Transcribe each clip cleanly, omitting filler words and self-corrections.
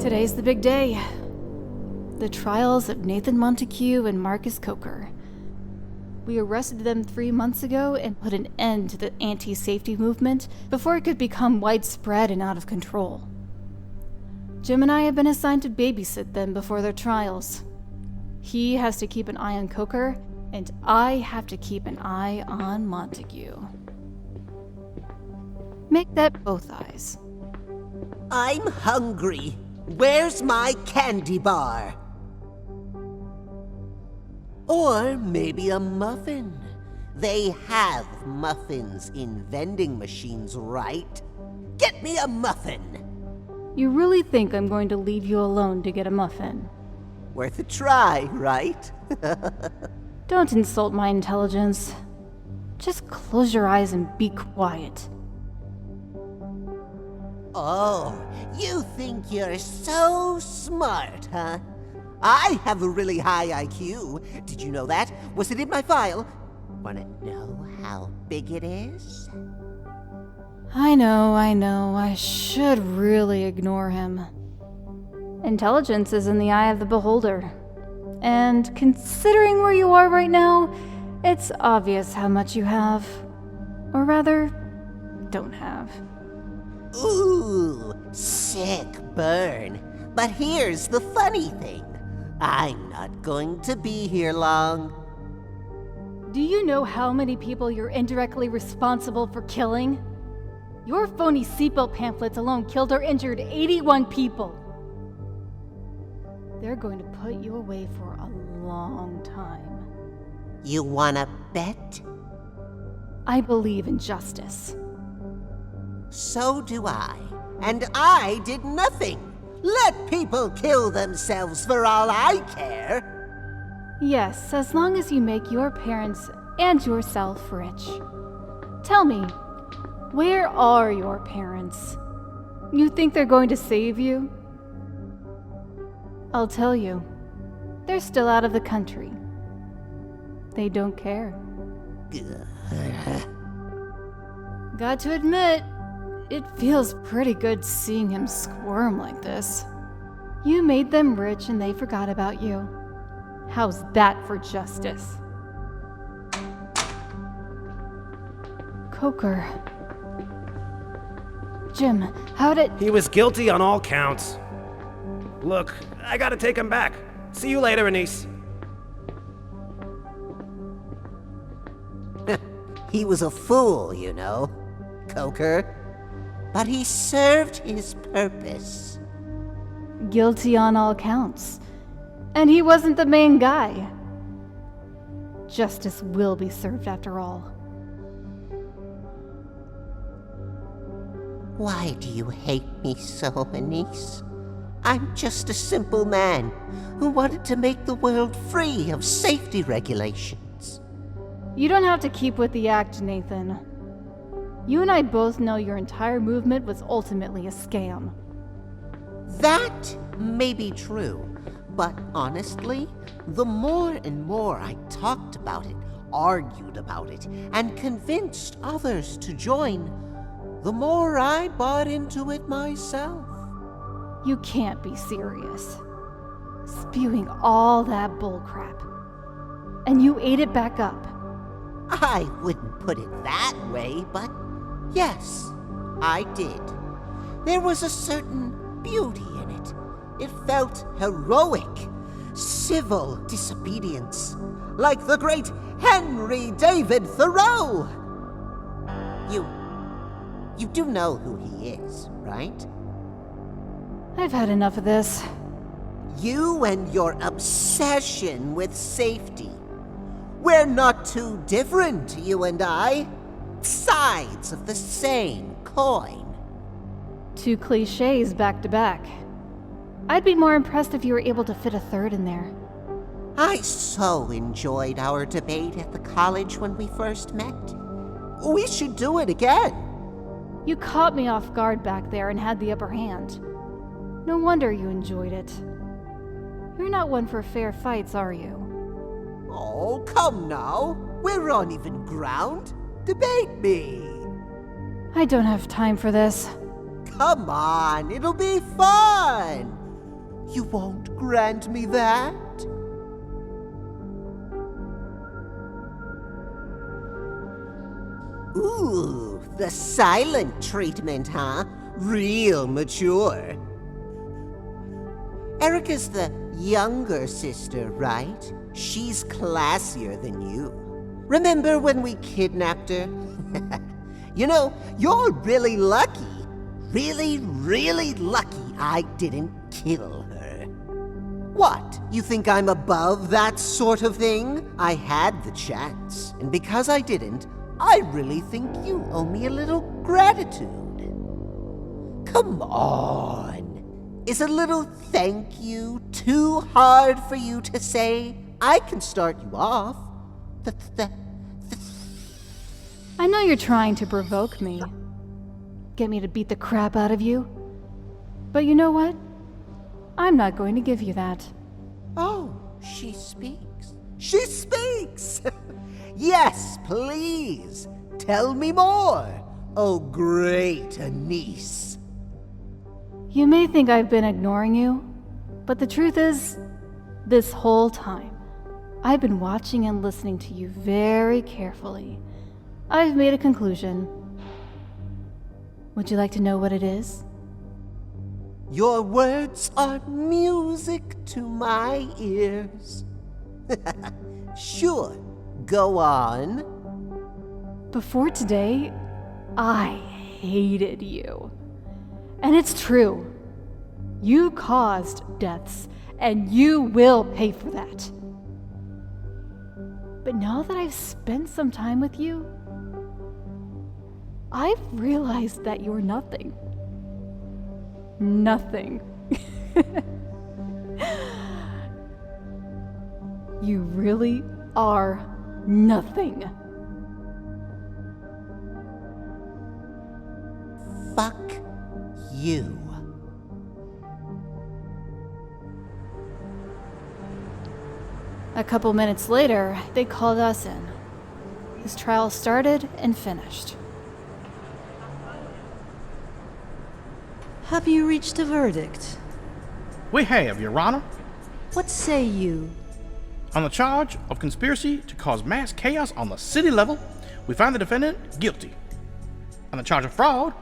Today's the big day. The trials of Nathan Montague and Marcus Coker. We arrested them 3 months ago and put an end to the anti-safety movement before it could become widespread and out of control. Jim and I have been assigned to babysit them before their trials. He has to keep an eye on Coker, and I have to keep an eye on Montague. Make that both eyes. I'm hungry. Where's my candy bar? Or maybe a muffin. They have muffins in vending machines, right? Get me a muffin! You really think I'm going to leave you alone to get a muffin? Worth a try, right? Don't insult my intelligence. Just close your eyes and be quiet. Oh, you think you're so smart, huh? I have a really high IQ. Did you know that? Was it in my file? Wanna know how big it is? I know. I should really ignore him. Intelligence is in the eye of the beholder. And considering where you are right now, it's obvious how much you have. Or rather, don't have. Ooh, sick burn. But here's the funny thing. I'm not going to be here long. Do you know how many people you're indirectly responsible for killing? Your phony seatbelt pamphlets alone killed or injured 81 people. They're going to put you away for a long time. You wanna bet? I believe in justice. So do I. And I did nothing. Let people kill themselves for all I care. Yes, as long as you make your parents and yourself rich. Tell me, where are your parents? You think they're going to save you? I'll tell you, they're still out of the country. They don't care. Got to admit, it feels pretty good seeing him squirm like this. You made them rich and they forgot about you. How's that for justice? Coker. Jim, how did... He was guilty on all counts. Look, I gotta take him back. See you later, Anise. He was a fool, you know, Coker. But he served his purpose. Guilty on all counts. And he wasn't the main guy. Justice will be served after all. Why do you hate me so, Anise? I'm just a simple man who wanted to make the world free of safety regulations. You don't have to keep with the act, Nathan. You and I both know your entire movement was ultimately a scam. That may be true, but honestly, the more and more I talked about it, argued about it, and convinced others to join, the more I bought into it myself. You can't be serious. Spewing all that bullcrap. And you ate it back up. I wouldn't put it that way, but yes, I did. There was a certain beauty in it. It felt heroic, civil disobedience, like the great Henry David Thoreau. You do know who he is, right? I've had enough of this. You and your obsession with safety. We're not too different, you and I. Sides of the same coin. 2 cliches back to back. I'd be more impressed if you were able to fit a third in there. I so enjoyed our debate at the college when we first met. We should do it again. You caught me off guard back there and had the upper hand. No wonder you enjoyed it. You're not one for fair fights, are you? Oh, come now. We're on even ground. Debate me. I don't have time for this. Come on, it'll be fun. You won't grant me that? Ooh, the silent treatment, huh? Real mature. Erica's the younger sister, right? She's classier than you. Remember when we kidnapped her? You know, you're really lucky. Really, really lucky I didn't kill her. What? You think I'm above that sort of thing? I had the chance, and because I didn't, I really think you owe me a little gratitude. Come on. Is a little thank you too hard for you to say? I can start you off. I know you're trying to provoke me. Get me to beat the crap out of you. But you know what? I'm not going to give you that. Oh, she speaks. She speaks! Yes, please. Tell me more. Oh, great Anise. You may think I've been ignoring you, but the truth is, this whole time, I've been watching and listening to you very carefully. I've made a conclusion. Would you like to know what it is? Your words are music to my ears. Sure, go on. Before today, I hated you. And it's true. You caused deaths, and you will pay for that. But now that I've spent some time with you, I've realized that you're nothing. Nothing. You really are nothing. Fuck you. A couple minutes later, they called us in. His trial started and finished. Have you reached a verdict? We have, Your Honor. What say you? On the charge of conspiracy to cause mass chaos on the city level, we find the defendant guilty. On the charge of fraud,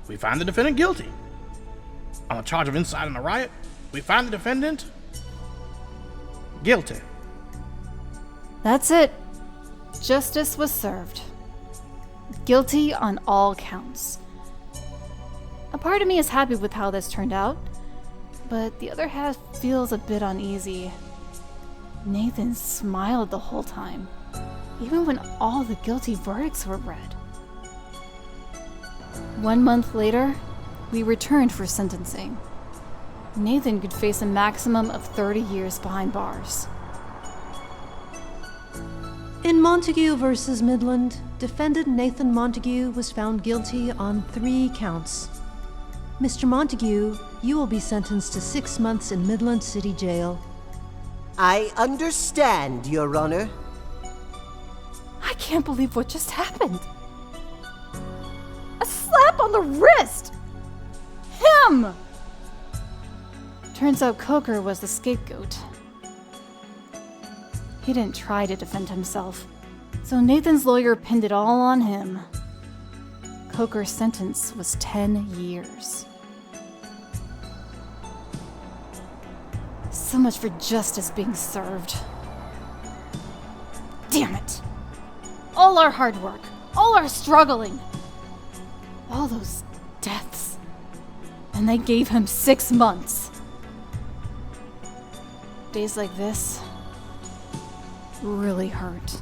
we find the defendant guilty. On the charge of inciting a riot, we find the defendant guilty. That's it. Justice was served. Guilty on all counts. A part of me is happy with how this turned out, but the other half feels a bit uneasy. Nathan smiled the whole time, even when all the guilty verdicts were read. 1 month later, we returned for sentencing. Nathan could face a maximum of 30 years behind bars. In Montague versus Midland, defendant Nathan Montague was found guilty on 3 counts. Mr. Montague, you will be sentenced to 6 months in Midland City Jail. I understand, Your Honor. I can't believe what just happened. A slap on the wrist! Him! Turns out Coker was the scapegoat. He didn't try to defend himself, so Nathan's lawyer pinned it all on him. Coker's sentence was 10 years. So much for justice being served. Damn it! All our hard work, all our struggling, all those deaths. And they gave him 6 months. Days like this really hurt.